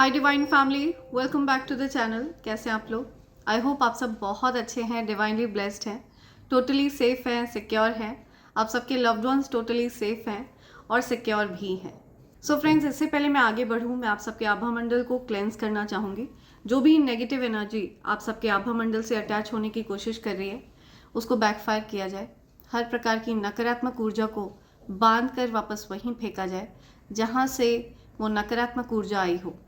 Hi divine family, welcome back to the channel. कैसे हैं आप लोग? आई होप आप सब बहुत अच्छे हैं, डिवाइनली ब्लेस्ड हैं, टोटली सेफ हैं, सिक्योर हैं। आप सबके लव्ड वंस टोटली सेफ हैं और सिक्योर भी हैं। सो फ्रेंड्स, इससे पहले मैं आगे बढ़ूँ, मैं आप सबके आभा मंडल को क्लेंस करना चाहूँगी। जो भी नेगेटिव एनर्जी आप सबके आभा मंडल से अटैच होने की कोशिश कर रही है, उसको बैकफायर किया जाए। हर प्रकार की नकारात्मक ऊर्जा को बांध कर वापस वहीं फेंका जाए जहाँ से वो नकारात्मक ऊर्जा आई हो।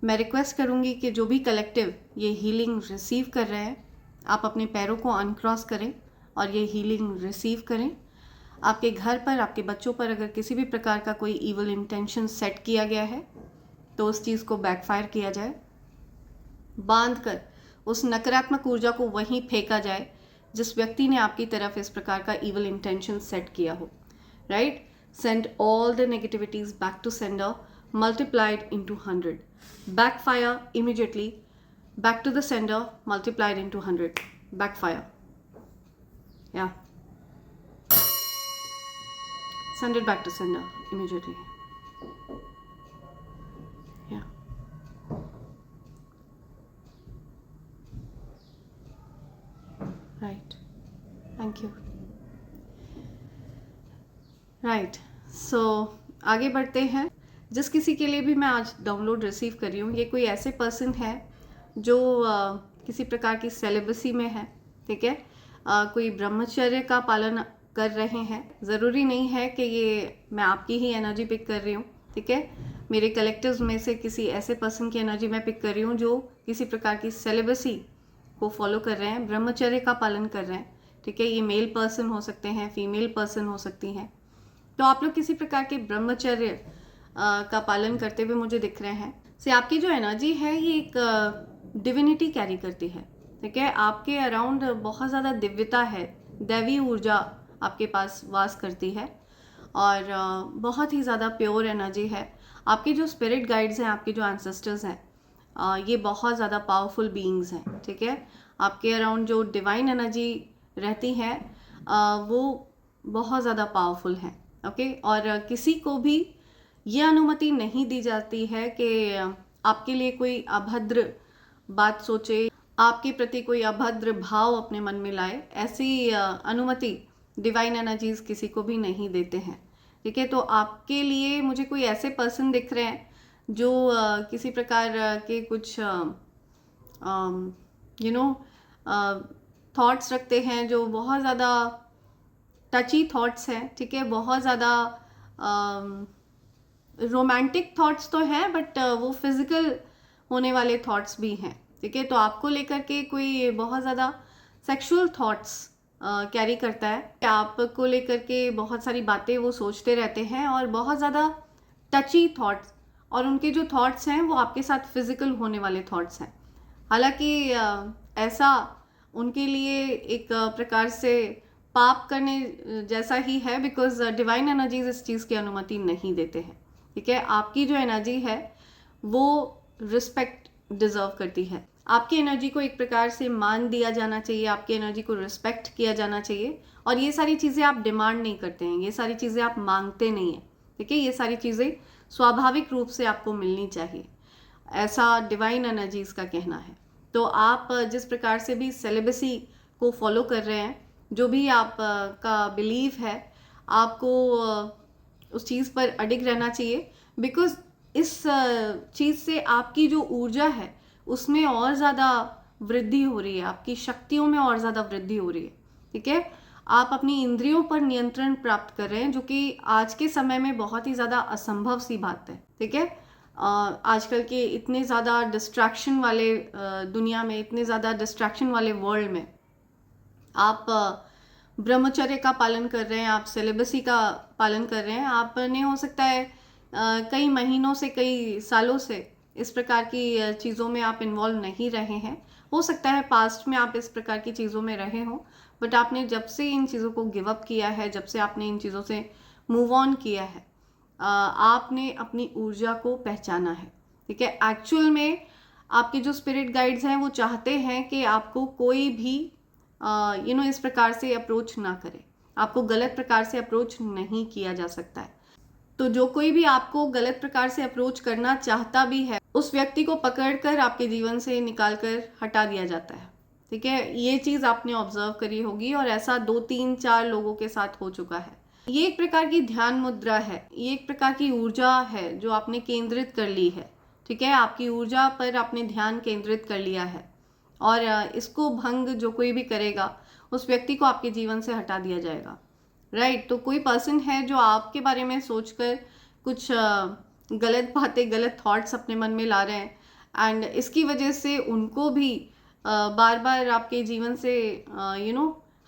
मैं रिक्वेस्ट करूंगी कि जो भी कलेक्टिव ये हीलिंग रिसीव कर रहे हैं, आप अपने पैरों को अनक्रॉस करें और ये हीलिंग रिसीव करें। आपके घर पर, आपके बच्चों पर अगर किसी भी प्रकार का कोई इवल इंटेंशन सेट किया गया है तो उस चीज़ को बैकफायर किया जाए, बांध कर उस नकारात्मक ऊर्जा को वहीं फेंका जाए जिस व्यक्ति ने आपकी तरफ इस प्रकार का इवल इंटेंशन सेट किया हो। Right? Send all the negativities back to sender, multiplied into 100. Backfire immediately back to the sender, multiplied into 100. Backfire. Yeah. Send it back to sender immediately. Yeah. Right. Thank you. Right. So आगे बढ़ते हैं। जिस किसी के लिए भी मैं आज डाउनलोड रिसीव कर रही हूँ, ये कोई ऐसे पर्सन है जो किसी प्रकार की सेलिबसी में है। ठीक है? कोई ब्रह्मचर्य का पालन कर रहे हैं। ज़रूरी नहीं है कि ये मैं आपकी ही एनर्जी पिक कर रही हूँ। ठीक है? मेरे कलेक्टिव्स में से किसी ऐसे पर्सन की एनर्जी मैं पिक कर रही हूँ जो किसी प्रकार की सेलिबसी को फॉलो कर रहे हैं, ब्रह्मचर्य का पालन कर रहे हैं। ठीक है? ये मेल पर्सन हो सकते हैं, फीमेल पर्सन हो सकती हैं। तो आप लोग किसी प्रकार के ब्रह्मचर्य का पालन करते हुए मुझे दिख रहे हैं। से आपकी जो एनर्जी है ये एक डिविनिटी कैरी करती है। ठीक है? आपके अराउंड बहुत ज़्यादा दिव्यता है, दैवी ऊर्जा आपके पास वास करती है और बहुत ही ज़्यादा प्योर एनर्जी है। आपके जो स्पिरिट गाइड्स हैं, आपके जो एंसेस्टर्स हैं, ये बहुत ज़्यादा पावरफुल बीइंग्स हैं। ठीक है? आपके अराउंड जो डिवाइन एनर्जी रहती है वो बहुत ज़्यादा पावरफुल है। ओके? और किसी को भी ये अनुमति नहीं दी जाती है कि आपके लिए कोई अभद्र बात सोचे, आपके प्रति कोई अभद्र भाव अपने मन में लाए। ऐसी अनुमति डिवाइन एनर्जीज किसी को भी नहीं देते हैं। ठीक है? तो आपके लिए मुझे कोई ऐसे पर्सन दिख रहे हैं जो किसी प्रकार के कुछ थॉट्स रखते हैं जो बहुत ज़्यादा टची थॉट्स हैं। ठीक है? बहुत ज़्यादा रोमांटिक थॉट्स तो हैं बट वो फिजिकल होने वाले थॉट्स भी हैं। ठीक है? तो आपको लेकर के कोई बहुत ज़्यादा सेक्सुअल थॉट्स कैरी करता है। आपको लेकर के बहुत सारी बातें वो सोचते रहते हैं और बहुत ज़्यादा टची थॉट्स, और उनके जो थॉट्स हैं वो आपके साथ फिजिकल होने वाले थॉट्स हैं। हालांकि ऐसा उनके लिए एक प्रकार से पाप करने जैसा ही है, बिकॉज डिवाइन एनर्जीज इस चीज़ की अनुमति नहीं देते हैं। ठीक है? आपकी जो एनर्जी है वो रिस्पेक्ट डिजर्व करती है। आपकी एनर्जी को एक प्रकार से मान दिया जाना चाहिए, आपकी एनर्जी को रिस्पेक्ट किया जाना चाहिए। और ये सारी चीज़ें आप डिमांड नहीं करते हैं, ये सारी चीज़ें आप मांगते नहीं हैं। ठीक है? ये सारी चीज़ें स्वाभाविक रूप से आपको मिलनी चाहिए, ऐसा डिवाइन एनर्जीज का कहना है। तो आप जिस प्रकार से भी सेलिबसी को फॉलो कर रहे हैं, जो भी आप का बिलीव है, आपको उस चीज़ पर अडिग रहना चाहिए। बिकॉज इस चीज़ से आपकी जो ऊर्जा है उसमें और ज़्यादा वृद्धि हो रही है, आपकी शक्तियों में और ज़्यादा वृद्धि हो रही है। ठीक है? आप अपनी इंद्रियों पर नियंत्रण प्राप्त कर रहे हैं, जो कि आज के समय में बहुत ही ज़्यादा असंभव सी बात है। ठीक है? आजकल के इतने ज़्यादा डिस्ट्रैक्शन वाले दुनिया में, इतने ज़्यादा डिस्ट्रैक्शन वाले वर्ल्ड में आप ब्रह्मचर्य का पालन कर रहे हैं, आप सेलिबसी का पालन कर रहे हैं। आपने हो सकता है कई महीनों से, कई सालों से इस प्रकार की चीज़ों में आप इन्वॉल्व नहीं रहे हैं। हो सकता है पास्ट में आप इस प्रकार की चीज़ों में रहे हों, बट आपने जब से इन चीज़ों को गिव अप किया है, जब से आपने इन चीज़ों से मूव ऑन किया है, आपने अपनी ऊर्जा को पहचाना है। ठीक है? एक्चुअल में आपके जो स्पिरिट गाइड्स हैं वो चाहते हैं कि आपको कोई भी इस प्रकार से अप्रोच ना करे, आपको गलत प्रकार से अप्रोच नहीं किया जा सकता है। तो जो कोई भी आपको गलत प्रकार से अप्रोच करना चाहता भी है, उस व्यक्ति को पकड़कर आपके जीवन से निकाल कर हटा दिया जाता है। ठीक है, ये चीज़ आपने ऑब्जर्व करी होगी और ऐसा 2 3 4 लोगों के साथ हो चुका है। ये एक प्रकार की ध्यान मुद्रा है, ये एक प्रकार की ऊर्जा है जो आपने केंद्रित कर ली है। ठीक है, आपकी ऊर्जा पर आपने ध्यान केंद्रित कर लिया है और इसको भंग जो कोई भी करेगा उस व्यक्ति को आपके जीवन से हटा दिया जाएगा। राइट, तो कोई पर्सन है जो आपके बारे में सोचकर कुछ गलत बातें, गलत थॉट्स अपने मन में ला रहे हैं एंड इसकी वजह से उनको भी बार बार आपके जीवन से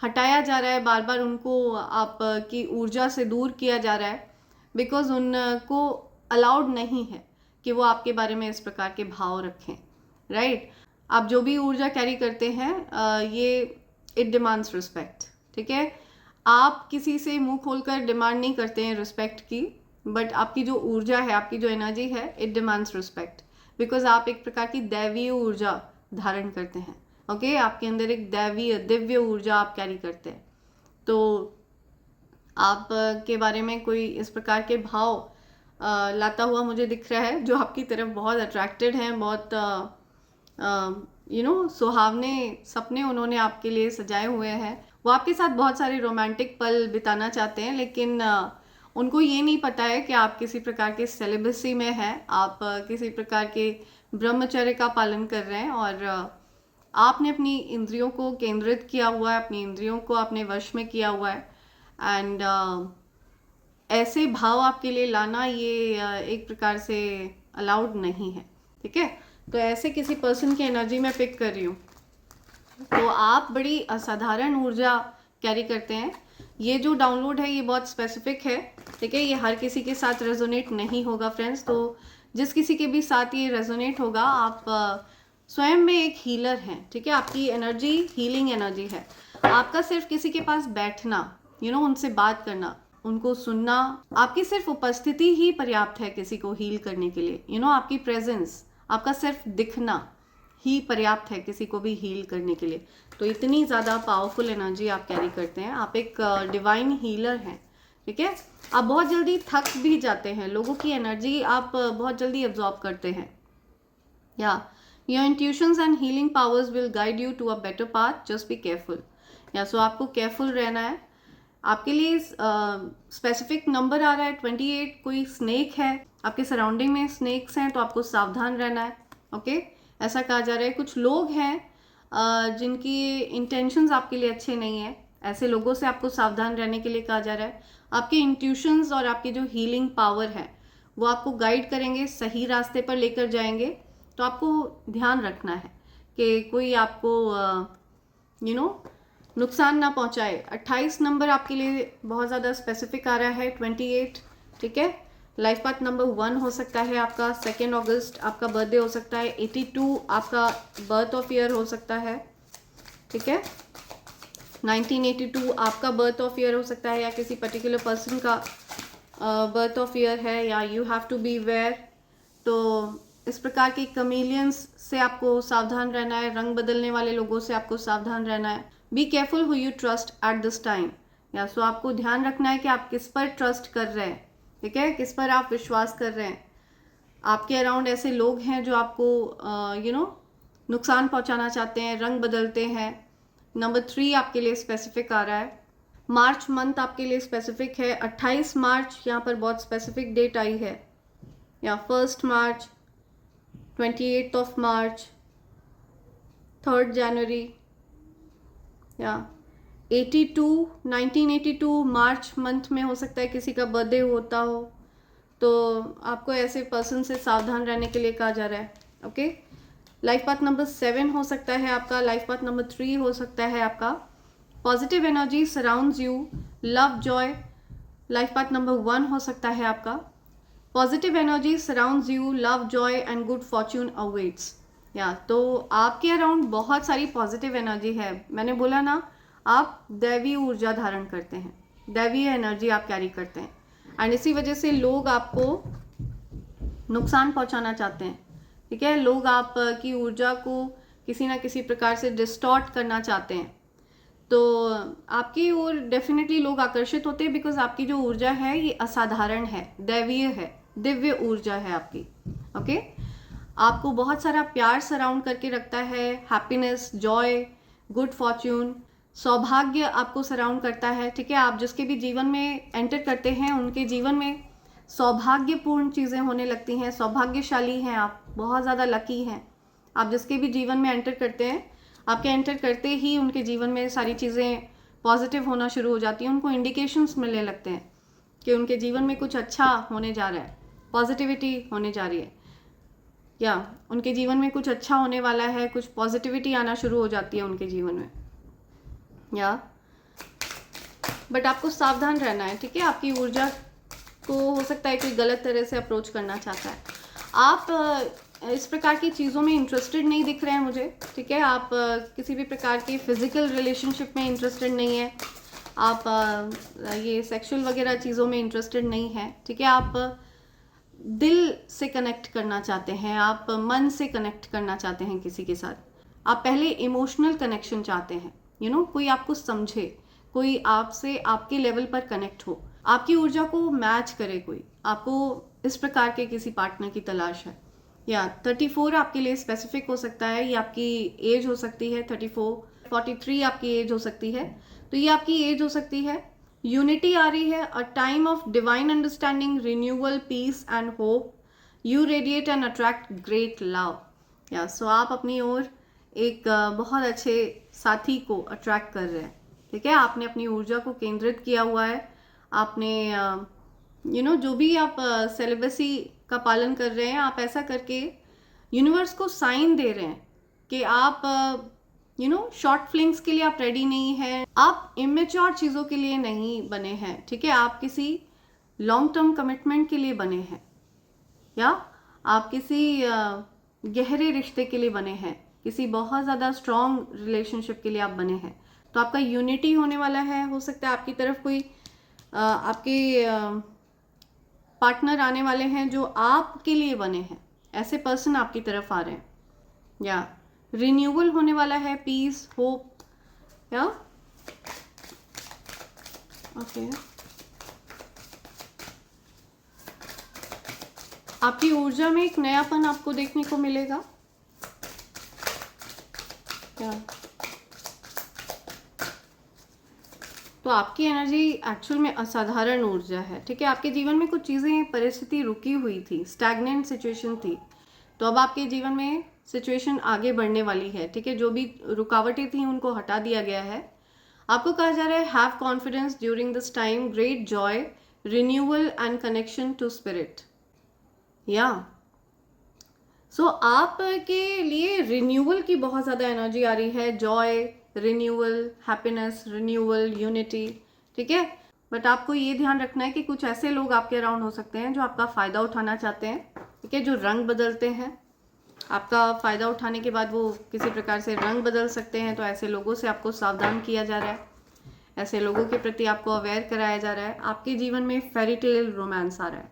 हटाया जा रहा है, बार बार उनको आपकी ऊर्जा से दूर किया जा रहा है, बिकॉज उनको अलाउड नहीं है कि वो आपके बारे में इस प्रकार के भाव रखें। राइट, आप जो भी ऊर्जा कैरी करते हैं ये इट डिमांड्स रिस्पेक्ट। ठीक है, आप किसी से मुंह खोलकर डिमांड नहीं करते हैं रिस्पेक्ट की, बट आपकी जो ऊर्जा है, आपकी जो एनर्जी है, इट डिमांड्स रिस्पेक्ट, बिकॉज आप एक प्रकार की दैवीय ऊर्जा धारण करते हैं। ओके, आपके अंदर एक दैवीय दिव्य ऊर्जा आप कैरी करते हैं। तो आप के बारे में कोई इस प्रकार के भाव लाता हुआ मुझे दिख रहा है जो आपकी तरफ बहुत अट्रैक्टेड हैं, बहुत सुहावने सपने उन्होंने आपके लिए सजाए हुए हैं। वो आपके साथ बहुत सारे रोमांटिक पल बिताना चाहते हैं, लेकिन उनको ये नहीं पता है कि आप किसी प्रकार के सेलिबेसी में हैं, आप किसी प्रकार के ब्रह्मचर्य का पालन कर रहे हैं और आपने अपनी इंद्रियों को केंद्रित किया हुआ है, अपनी इंद्रियों को अपने वश में किया हुआ है एंड ऐसे भाव आपके लिए लाना ये एक प्रकार से अलाउड नहीं है। ठीक है, तो ऐसे किसी पर्सन की एनर्जी में पिक कर रही हूँ, तो आप बड़ी असाधारण ऊर्जा कैरी करते हैं। ये जो डाउनलोड है ये बहुत स्पेसिफिक है। ठीक है, ये हर किसी के साथ रेजोनेट नहीं होगा फ्रेंड्स, तो जिस किसी के भी साथ ये रेजोनेट होगा, आप स्वयं में एक हीलर हैं। ठीक है, आपकी एनर्जी हीलिंग एनर्जी है। आपका सिर्फ किसी के पास बैठना, उनसे बात करना, उनको सुनना, आपकी सिर्फ उपस्थिति ही पर्याप्त है किसी को हील करने के लिए। आपकी प्रेजेंस, आपका सिर्फ दिखना ही पर्याप्त है किसी को भी हील करने के लिए। तो इतनी ज़्यादा पावरफुल एनर्जी आप कैरी करते हैं, आप एक डिवाइन हीलर हैं। ठीक है, आप बहुत जल्दी थक भी जाते हैं, लोगों की एनर्जी आप बहुत जल्दी एब्जॉर्ब करते हैं। या your intuitions and healing powers will guide you to a better path, just be careful. Yeah so आपको केयरफुल रहना है। आपके लिए स्पेसिफिक नंबर आ रहा है 28। कोई स्नेक है आपके सराउंडिंग में, स्नेक्स हैं तो आपको सावधान रहना है। ओके, ऐसा कहा जा रहा है। कुछ लोग हैं जिनकी इंटेंशंस आपके लिए अच्छे नहीं है, ऐसे लोगों से आपको सावधान रहने के लिए कहा जा रहा है। आपके इंट्यूशंस और आपकी जो हीलिंग पावर है वो आपको गाइड करेंगे, सही रास्ते पर लेकर जाएंगे। तो आपको ध्यान रखना है कि कोई आपको नुकसान ना पहुंचाए। 28 नंबर आपके लिए बहुत ज़्यादा स्पेसिफिक आ रहा है, 28। ठीक है, लाइफ पाथ नंबर 1 हो सकता है आपका। 2 अगस्त आपका बर्थडे हो सकता है। 82 आपका बर्थ ऑफ ईयर हो सकता है। ठीक है, 1982 आपका बर्थ ऑफ ईयर हो सकता है, या किसी पर्टिकुलर पर्सन का बर्थ ऑफ ईयर है, या you have to be aware. तो इस प्रकार के कमीलियंस से आपको सावधान रहना है, रंग बदलने वाले लोगों से आपको सावधान रहना है। Be careful who you trust at this time. या सो आपको ध्यान रखना है कि आप किस पर ट्रस्ट कर रहे हैं। ठीक है, किस पर आप विश्वास कर रहे हैं। आपके अराउंड ऐसे लोग हैं जो आपको नुकसान पहुंचाना चाहते हैं, रंग बदलते हैं। नंबर 3 आपके लिए स्पेसिफिक आ रहा है। मार्च मंथ आपके लिए स्पेसिफिक है। 28 मार्च यहाँ पर बहुत स्पेसिफिक डेट आई है, या 1 मार्च, 28 ऑफ मार्च, 3 जनवरी, या 1982 मार्च मंथ में हो सकता है किसी का बर्थडे होता हो। तो आपको ऐसे पर्सन से सावधान रहने के लिए कहा जा रहा है। ओके, लाइफ पाथ नंबर 7 हो सकता है आपका। लाइफ पाथ नंबर 3 हो सकता है आपका। Positive energy surrounds you, love Joy. Life path number 1 हो सकता है आपका। Positive energy surrounds you, love Joy and good Fortune awaits. या तो आपके अराउंड बहुत सारी पॉजिटिव एनर्जी है। मैंने बोला ना, आप दैवीय ऊर्जा धारण करते हैं, दैवीय एनर्जी आप कैरी करते हैं, एंड इसी वजह से लोग आपको नुकसान पहुंचाना चाहते हैं। ठीक है, लोग आपकी ऊर्जा को किसी ना किसी प्रकार से डिस्टॉर्ट करना चाहते हैं। तो आपकी ओर डेफिनेटली लोग आकर्षित होते हैं, बिकॉज आपकी जो ऊर्जा है ये असाधारण है, दैवीय है, दिव्य ऊर्जा है आपकी। ओके, आपको बहुत सारा प्यार सराउंड करके रखता है, हैप्पीनेस, जॉय, गुड फॉर्च्यून, सौभाग्य आपको सराउंड करता है। ठीक है, आप जिसके भी जीवन में एंटर करते हैं उनके जीवन में सौभाग्यपूर्ण चीज़ें होने लगती हैं, सौभाग्यशाली हैं आप, बहुत ज़्यादा लकी हैं। आप जिसके भी जीवन में एंटर करते हैं, आपके एंटर करते ही उनके जीवन में सारी चीज़ें पॉजिटिव होना शुरू हो जाती हैं, उनको इंडिकेशंस मिलने लगते हैं कि उनके जीवन में कुछ अच्छा होने जा रहा है, पॉजिटिविटी होने जा रही है, या उनके जीवन में कुछ अच्छा होने वाला है, कुछ पॉजिटिविटी आना शुरू हो जाती है उनके जीवन में, या बट आपको सावधान रहना है। ठीक है, आपकी ऊर्जा को हो सकता है कोई गलत तरह से अप्रोच करना चाहता है। आप इस प्रकार की चीज़ों में इंटरेस्टेड नहीं दिख रहे हैं मुझे। ठीक है, आप किसी भी प्रकार के फिजिकल रिलेशनशिप में इंटरेस्टेड नहीं है, आप ये सेक्सुअल वगैरह चीज़ों में इंटरेस्टेड नहीं है। ठीक है, आप दिल से कनेक्ट करना चाहते हैं, आप मन से कनेक्ट करना चाहते हैं किसी के साथ, आप पहले इमोशनल कनेक्शन चाहते हैं, कोई आपको समझे, कोई आपसे आपके लेवल पर कनेक्ट हो, आपकी ऊर्जा को मैच करे कोई, आपको इस प्रकार के किसी पार्टनर की तलाश है। या 34 आपके लिए स्पेसिफिक हो सकता है, ये आपकी एज हो सकती है, 34, 43 आपकी एज हो सकती है, तो ये आपकी एज हो सकती है। यूनिटी आ रही है, a time of divine understanding, renewal, peace and hope, you radiate and attract great love. Yeah so आप अपनी ओर एक बहुत अच्छे साथी को अट्रैक्ट कर रहे हैं। ठीक है, आपने अपनी ऊर्जा को केंद्रित किया हुआ है, आपने जो भी आप सेलिबसी का पालन कर रहे हैं, आप ऐसा करके यूनिवर्स को साइन दे रहे हैं कि आप शॉर्ट फिल्म्स के लिए आप रेडी नहीं हैं, आप इमेच्योर चीज़ों के लिए नहीं बने हैं। ठीक है, आप किसी लॉन्ग टर्म कमिटमेंट के लिए बने हैं, या आप किसी गहरे रिश्ते के लिए बने हैं, किसी बहुत ज़्यादा स्ट्रॉन्ग रिलेशनशिप के लिए आप बने हैं। तो आपका यूनिटी होने वाला है। हो सकता है आपकी तरफ कोई आपके पार्टनर आने वाले हैं जो आपके लिए बने हैं, ऐसे पर्सन आपकी तरफ आ रहे हैं। या रिन्यूअल होने वाला है, पीस, होप, या ओके। आपकी ऊर्जा में एक नयापन आपको देखने को मिलेगा। क्या तो आपकी एनर्जी एक्चुअल में असाधारण ऊर्जा है। ठीक है, आपके जीवन में कुछ चीज़ें, परिस्थिति रुकी हुई थी, स्टैग्नेंट सिचुएशन थी, तो अब आपके जीवन में सिचुएशन आगे बढ़ने वाली है। ठीक है, जो भी रुकावटें थी उनको हटा दिया गया है। आपको कहा जा रहा है have confidence during this time, great joy, renewal and connection to spirit. Yeah so आपके लिए रिन्यूअल की बहुत ज़्यादा एनर्जी आ रही है, Joy, renewal, happiness, renewal, unity. ठीक है, बट आपको ये ध्यान रखना है कि कुछ ऐसे लोग आपके अराउंड हो सकते हैं जो आपका फ़ायदा उठाना चाहते हैं। ठीक है, जो रंग बदलते हैं, आपका फ़ायदा उठाने के बाद वो किसी प्रकार से रंग बदल सकते हैं, तो ऐसे लोगों से आपको सावधान किया जा रहा है, ऐसे लोगों के प्रति आपको अवेयर कराया जा रहा है। आपके जीवन में फेरी टेल रोमांस आ रहा है,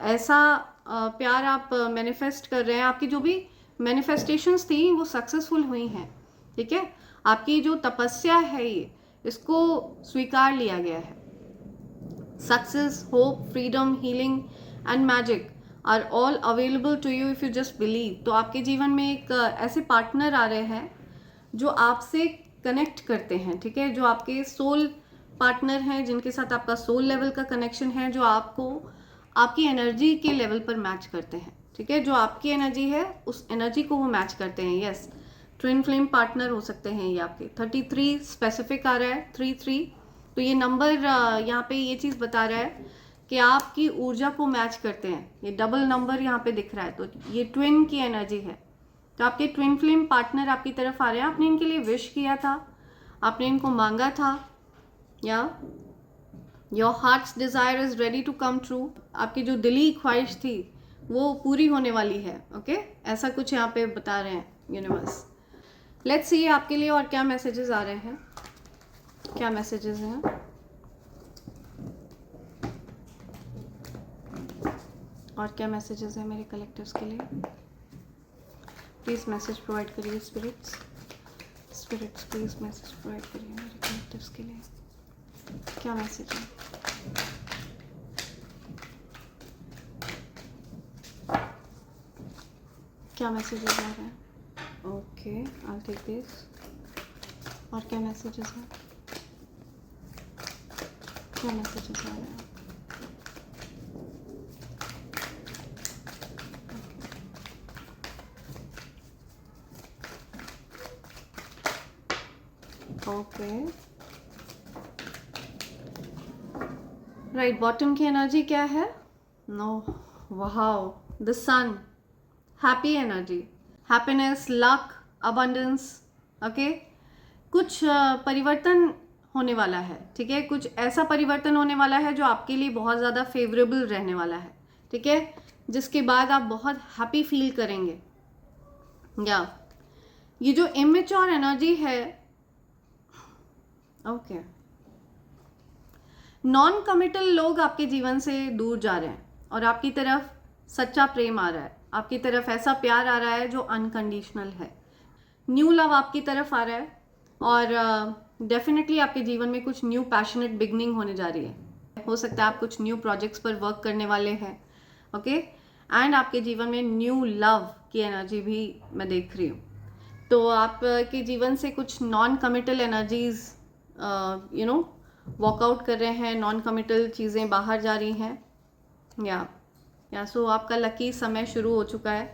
ऐसा प्यार आप मैनिफेस्ट कर रहे हैं, आपकी जो भी मैनिफेस्टेशंस थी वो सक्सेसफुल हुई हैं। ठीक है, आपकी जो तपस्या है ये, इसको स्वीकार लिया गया है। Success, hope, freedom, healing and magic are all available to you if you just believe. तो आपके जीवन में एक ऐसे पार्टनर आ रहे हैं जो आपसे कनेक्ट करते हैं। ठीक है, जो आपके सोल पार्टनर हैं, जिनके साथ आपका सोल लेवल का कनेक्शन है, जो आपको आपकी एनर्जी के लेवल पर मैच करते हैं। ठीक है, जो आपकी एनर्जी है उस एनर्जी को वो मैच करते हैं। यस, ट्विन फ्लेम पार्टनर हो सकते हैं ये आपके। 33 स्पेसिफिक आ रहा है, 33। तो ये नंबर यहाँ पे ये चीज़ बता रहा है कि आपकी ऊर्जा को मैच करते हैं। ये डबल नंबर यहाँ पे दिख रहा है, तो ये ट्विन की एनर्जी है। तो आपके ट्विन फ्लेम पार्टनर आपकी तरफ आ रहे हैं। आपने इनके लिए विश किया था, आपने इनको मांगा था, या your heart's desire is ready to come true. आपकी जो दिली ख्वाहिश थी वो पूरी होने वाली है। ओके, ऐसा कुछ यहाँ पे बता रहे हैं यूनिवर्स। लेट्स सी आपके लिए और क्या मैसेजेस आ रहे हैं, क्या मैसेजेस हैं। और क्या मैसेजेस हैं मेरे कलेक्टिव्स के लिए। प्लीज़ मैसेज प्रोवाइड करिए spirits. Spirits please message provide करिए मेरे कलेक्टिव्स के लिए, क्या मैसेज है? क्या मैसेजेस आ रहे हैं? Okay, I take this. और क्या मैसेजेस हैं? क्या मैसेजेस आ रहे हैं? ओके, राइट, बॉटम की एनर्जी क्या है? No, wow, the sun, happy energy, happiness, luck, abundance. Okay, कुछ परिवर्तन होने वाला है, ठीक है, कुछ ऐसा परिवर्तन होने वाला है जो आपके लिए बहुत ज़्यादा फेवरेबल रहने वाला है, ठीक है, जिसके बाद आप बहुत हैप्पी फील करेंगे। या ये जो इमेच्योर एनर्जी है, ओके, नॉन कमिटल लोग आपके जीवन से दूर जा रहे हैं और आपकी तरफ सच्चा प्रेम आ रहा है, आपकी तरफ ऐसा प्यार आ रहा है जो अनकंडीशनल है। न्यू लव आपकी तरफ आ रहा है और डेफिनेटली आपके जीवन में कुछ न्यू पैशनेट बिगनिंग होने जा रही है। हो सकता है आप कुछ न्यू प्रोजेक्ट्स पर वर्क करने वाले हैं, ओके, एंड आपके जीवन में न्यू लव की एनर्जी भी मैं देख रही हूँ। तो आपके जीवन से कुछ नॉन कमिटल एनर्जीज वॉकआउट कर रहे हैं, नॉन कमिटल चीज़ें बाहर जा रही हैं। या सो आपका लकी समय शुरू हो चुका है।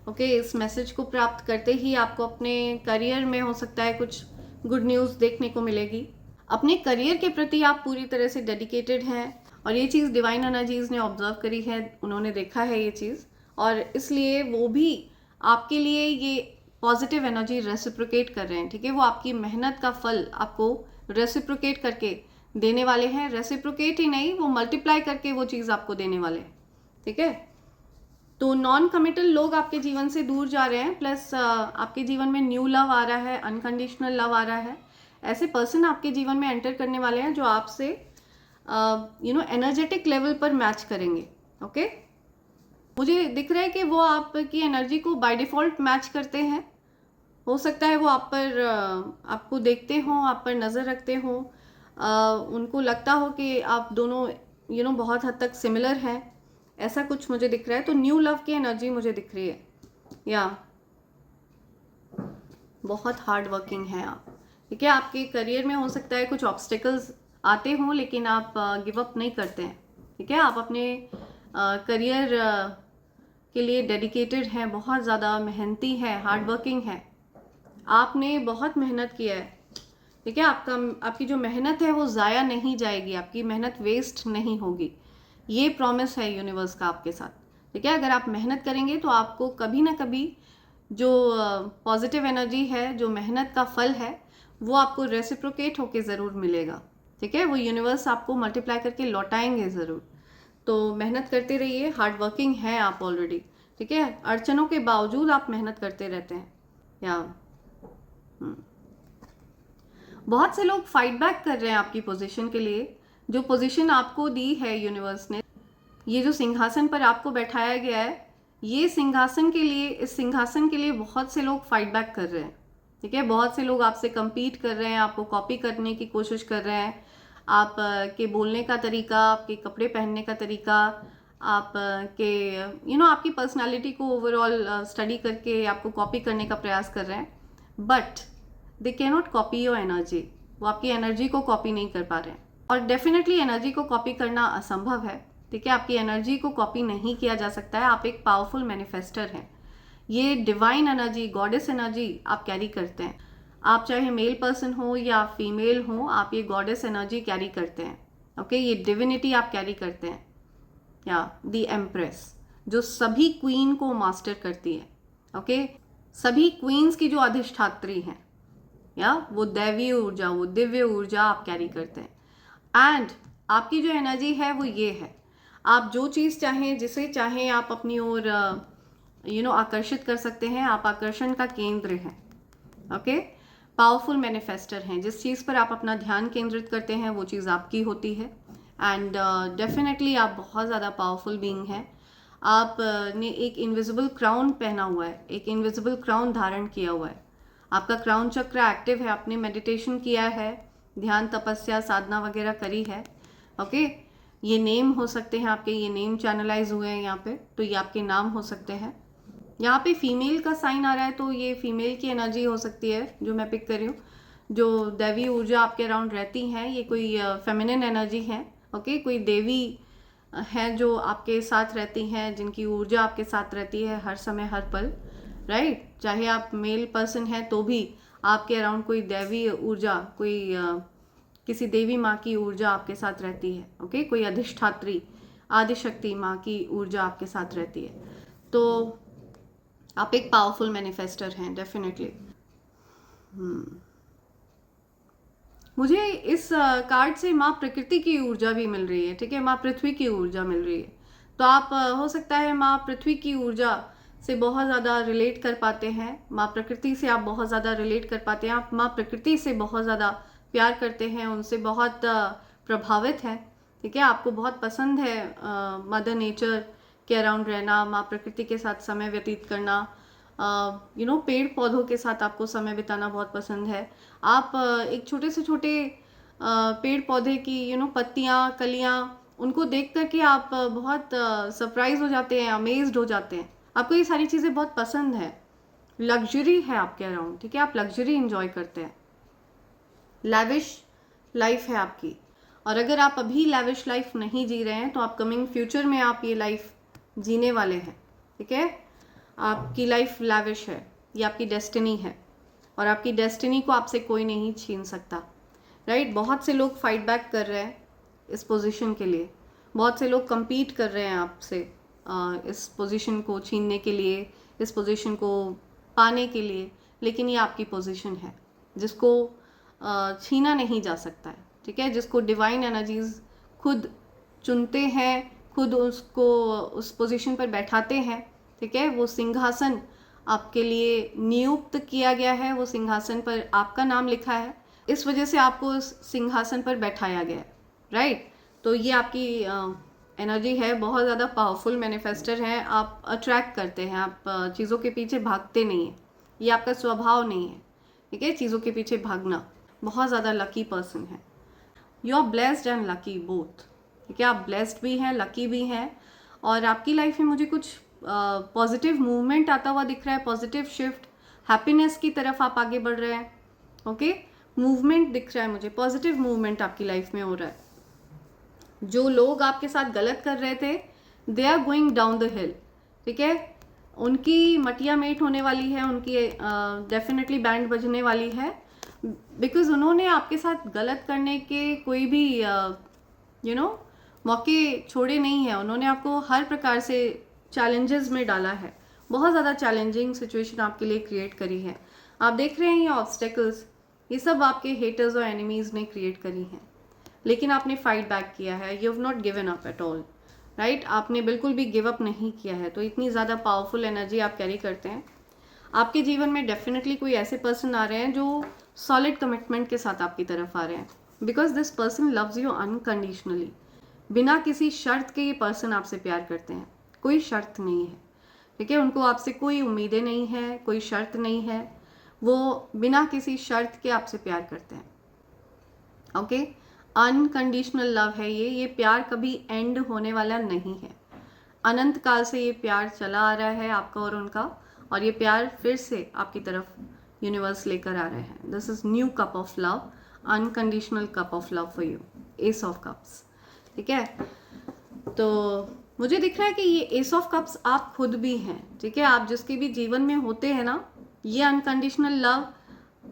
ओके, इस मैसेज को प्राप्त करते ही आपको अपने करियर में हो सकता है कुछ गुड न्यूज़ देखने को मिलेगी। अपने करियर के प्रति आप पूरी तरह से डेडिकेटेड हैं और ये चीज़ डिवाइन एनर्जीज ने ऑब्जर्व करी है, उन्होंने देखा है ये चीज़, और इसलिए वो भी आपके लिए ये पॉजिटिव एनर्जी रेसिप्रोकेट कर रहे हैं, ठीक है। वो आपकी मेहनत का फल आपको रेसिप्रोकेट करके देने वाले हैं। रेसिप्रोकेट ही नहीं, वो मल्टीप्लाई करके वो चीज़ आपको देने वाले हैं, ठीक है। तो नॉन कमिटल लोग आपके जीवन से दूर जा रहे हैं, प्लस आपके जीवन में न्यू लव आ रहा है, अनकंडीशनल लव आ रहा है। ऐसे पर्सन आपके जीवन में एंटर करने वाले हैं जो आपसे एनर्जेटिक लेवल पर मैच करेंगे। ओके, मुझे दिख रहा है कि वो आपकी एनर्जी को बाय डिफ़ॉल्ट मैच करते हैं। हो सकता है वो आप पर आपको देखते हों, आप पर नज़र रखते हों, उनको लगता हो कि आप दोनों बहुत हद तक सिमिलर हैं, ऐसा कुछ मुझे दिख रहा है। तो न्यू लव की एनर्जी मुझे दिख रही है, या बहुत हार्ड वर्किंग है आप, ठीक है। आपके करियर में हो सकता है कुछ ऑब्स्टिकल्स आते हों, लेकिन आप गिव अप नहीं करते हैं, ठीक है। आप अपने करियर के लिए डेडिकेटेड हैं, बहुत ज़्यादा मेहनती हैं, हार्ड वर्किंग हैं। आपने बहुत मेहनत किया है, ठीक है। आपकी जो मेहनत है वो ज़ाया नहीं जाएगी, आपकी मेहनत वेस्ट नहीं होगी। ये प्रॉमिस है यूनिवर्स का आपके साथ, ठीक है। अगर आप मेहनत करेंगे तो आपको कभी ना कभी जो पॉजिटिव एनर्जी है, जो मेहनत का फल है, वो आपको रेसिप्रोकेट होके ज़रूर मिलेगा, ठीक है। वो यूनिवर्स आपको मल्टीप्लाई करके लौटाएंगे ज़रूर। तो मेहनत करते रहिए, हार्ड वर्किंग है आप ऑलरेडी, ठीक है। अड़चनों के बावजूद आप मेहनत करते रहते हैं। या बहुत से लोग फाइट बैक कर रहे हैं आपकी पोजीशन के लिए, जो पोजीशन आपको दी है यूनिवर्स ने। ये जो सिंहासन पर आपको बैठाया गया है, ये सिंहासन के लिए, इस सिंहासन के लिए बहुत से लोग फाइट बैक कर रहे हैं, ठीक है। बहुत से लोग आपसे compete कर रहे हैं, आपको कॉपी करने की कोशिश कर रहे हैं। आप के बोलने का तरीका, आपके कपड़े पहनने का तरीका, आप के आपकी पर्सनालिटी को ओवरऑल स्टडी करके आपको कॉपी करने का प्रयास कर रहे हैं, but they can not copy your energy. वो आपकी एनर्जी को कॉपी नहीं कर पा रहे हैं, और डेफिनेटली एनर्जी को कॉपी करना असंभव है, ठीक है। आपकी एनर्जी को कॉपी नहीं किया जा सकता है। आप एक पावरफुल मैनिफेस्टर हैं। ये डिवाइन एनर्जी, गॉडेस एनर्जी आप कैरी करते हैं। आप चाहे मेल पर्सन हो या फीमेल हो, आप ये गॉडेस एनर्जी कैरी करते हैं, ओके। ये डिविनिटी आप कैरी करते हैं, या द एम्प्रेस, जो सभी क्वीन को मास्टर करती है, ओके। सभी क्वींस की जो अधिष्ठात्री हैं, या वो दैवीय ऊर्जा, वो दिव्य ऊर्जा आप कैरी करते हैं। एंड आपकी जो एनर्जी है वो ये है, आप जो चीज़ चाहें, जिसे चाहें, आप अपनी ओर आकर्षित कर सकते हैं। आप आकर्षण का केंद्र हैं, ओके। पावरफुल मैनिफेस्टर हैं। जिस चीज़ पर आप अपना ध्यान केंद्रित करते हैं वो चीज़ आपकी होती है। एंड डेफिनेटली आप बहुत ज़्यादा पावरफुल बीइंग हैं। आप ने एक इनविजिबल क्राउन पहना हुआ है, एक इनविजिबल क्राउन धारण किया हुआ है। आपका क्राउन चक्र एक्टिव है, आपने मेडिटेशन किया है, ध्यान तपस्या साधना वगैरह करी है। ओके, ये नेम हो सकते हैं आपके, ये नेम चैनलाइज हुए हैं यहाँ पे, तो ये आपके नाम हो सकते हैं। यहाँ पे फीमेल का साइन आ रहा है, तो ये फीमेल की एनर्जी हो सकती है जो मैं पिक कर रही हूँ। जो दैवी ऊर्जा आपके अराउंड रहती हैं, ये कोई फेमिनिन एनर्जी है। ओके, कोई देवी है जो आपके साथ रहती हैं, जिनकी ऊर्जा आपके साथ रहती है हर समय हर पल, राइट। चाहे आप मेल पर्सन हैं तो भी आपके अराउंड कोई दैवी ऊर्जा, कोई किसी देवी माँ की ऊर्जा आपके साथ रहती है। ओके, कोई अधिष्ठात्री आदिशक्ति माँ की ऊर्जा आपके साथ रहती है। तो आप एक पावरफुल मैनिफेस्टर हैं डेफिनेटली। मुझे इस कार्ड से माँ प्रकृति की ऊर्जा भी मिल रही है, ठीक है, माँ पृथ्वी की ऊर्जा मिल रही है। तो आप हो सकता है माँ पृथ्वी की ऊर्जा से बहुत ज़्यादा रिलेट कर पाते हैं, माँ प्रकृति से आप बहुत ज़्यादा रिलेट कर पाते हैं, आप माँ प्रकृति से बहुत ज़्यादा प्यार करते हैं, उनसे बहुत प्रभावित हैं, ठीक है। आपको बहुत पसंद है मदर नेचर के अराउंड रहना, माँ प्रकृति के साथ समय व्यतीत करना, पेड़ पौधों के साथ आपको समय बिताना बहुत पसंद है। आप एक छोटे से छोटे पेड़ पौधे की पत्तियाँ कलियाँ उनको देख कर के आप बहुत सरप्राइज हो जाते हैं, अमेज्ड हो जाते हैं। आपको ये सारी चीज़ें बहुत पसंद है, लग्जरी है आपके अराउंड, ठीक है, आप लग्जरी इंजॉय करते हैं, लैविश लाइफ है आपकी। और अगर आप अभी लैविश लाइफ नहीं जी रहे हैं तो आप कमिंग फ्यूचर में आप ये लाइफ जीने वाले हैं, ठीक है। आपकी लाइफ लैविश है, ये आपकी डेस्टिनी है, और आपकी डेस्टिनी को आपसे कोई नहीं छीन सकता, राइट। बहुत से लोग फाइट बैक कर रहे हैं इस पोजीशन के लिए, बहुत से लोग compete कर रहे हैं आपसे इस पोजीशन को छीनने के लिए, इस पोजीशन को पाने के लिए, लेकिन ये आपकी पोजीशन है जिसको छीना नहीं जा सकता है, ठीक है, जिसको डिवाइन एनर्जीज खुद चुनते हैं, खुद उसको उस पोजीशन पर बैठाते हैं, ठीक है। वो सिंहासन आपके लिए नियुक्त किया गया है, वो सिंहासन पर आपका नाम लिखा है, इस वजह से आपको उस सिंहासन पर बैठाया गया है, राइट। तो ये आपकी एनर्जी है, बहुत ज़्यादा पावरफुल मैनिफेस्टर हैं, आप अट्रैक्ट करते हैं, आप चीज़ों के पीछे भागते नहीं हैं, ये आपका स्वभाव नहीं है, ठीक है, चीज़ों के पीछे भागना। बहुत ज़्यादा लकी पर्सन है, you are blessed and lucky both, ठीक है, आप ब्लेस्ड भी हैं, लकी भी हैं, और आपकी लाइफ में मुझे कुछ पॉजिटिव मूवमेंट आता हुआ दिख रहा है, पॉजिटिव शिफ्ट, हैप्पीनेस की तरफ आप आगे बढ़ रहे हैं। ओके, मूवमेंट दिख रहा है मुझे, पॉजिटिव मूवमेंट आपकी लाइफ में हो रहा है। जो लोग आपके साथ गलत कर रहे थे, they are going down the hill, ठीक है, उनकी मटिया मेट होने वाली है, उनकी डेफिनेटली बैंड बजने वाली है, बिकॉज उन्होंने आपके साथ गलत करने के कोई भी मौके छोड़े नहीं हैं, उन्होंने आपको हर प्रकार से चैलेंजेस में डाला है, बहुत ज़्यादा चैलेंजिंग सिचुएशन आपके लिए क्रिएट करी है। आप देख रहे हैं ये ऑब्स्टेकल्स, ये सब आपके हेटर्स और एनिमीज़ ने क्रिएट करी हैं, लेकिन आपने फाइट बैक किया है, you have not given up at all, right, आपने बिल्कुल भी गिव अप नहीं किया है। तो इतनी ज़्यादा पावरफुल एनर्जी आप कैरी करते हैं। आपके जीवन में डेफिनेटली कोई ऐसे पर्सन आ रहे हैं जो सॉलिड कमिटमेंट के साथ आपकी तरफ आ रहे हैं, because this person loves you unconditionally, बिना किसी शर्त के ये पर्सन आपसे प्यार करते हैं, कोई शर्त नहीं है, ठीक है, उनको आपसे कोई उम्मीदें नहीं है, कोई शर्त नहीं है, वो बिना किसी शर्त के आपसे प्यार करते हैं। ओके, अनकंडीशनल लव है ये प्यार कभी एंड होने वाला नहीं है, अनंत काल से ये प्यार चला आ रहा है आपका और उनका, और ये प्यार फिर से आपकी तरफ यूनिवर्स लेकर आ रहे हैं। This is new cup of love, unconditional cup of love for you, S of cups, ठीक है। तो मुझे दिख रहा है कि ये एस ऑफ कप्स आप खुद भी हैं, ठीक है, आप जिसके भी जीवन में होते हैं ना, ये अनकंडीशनल लव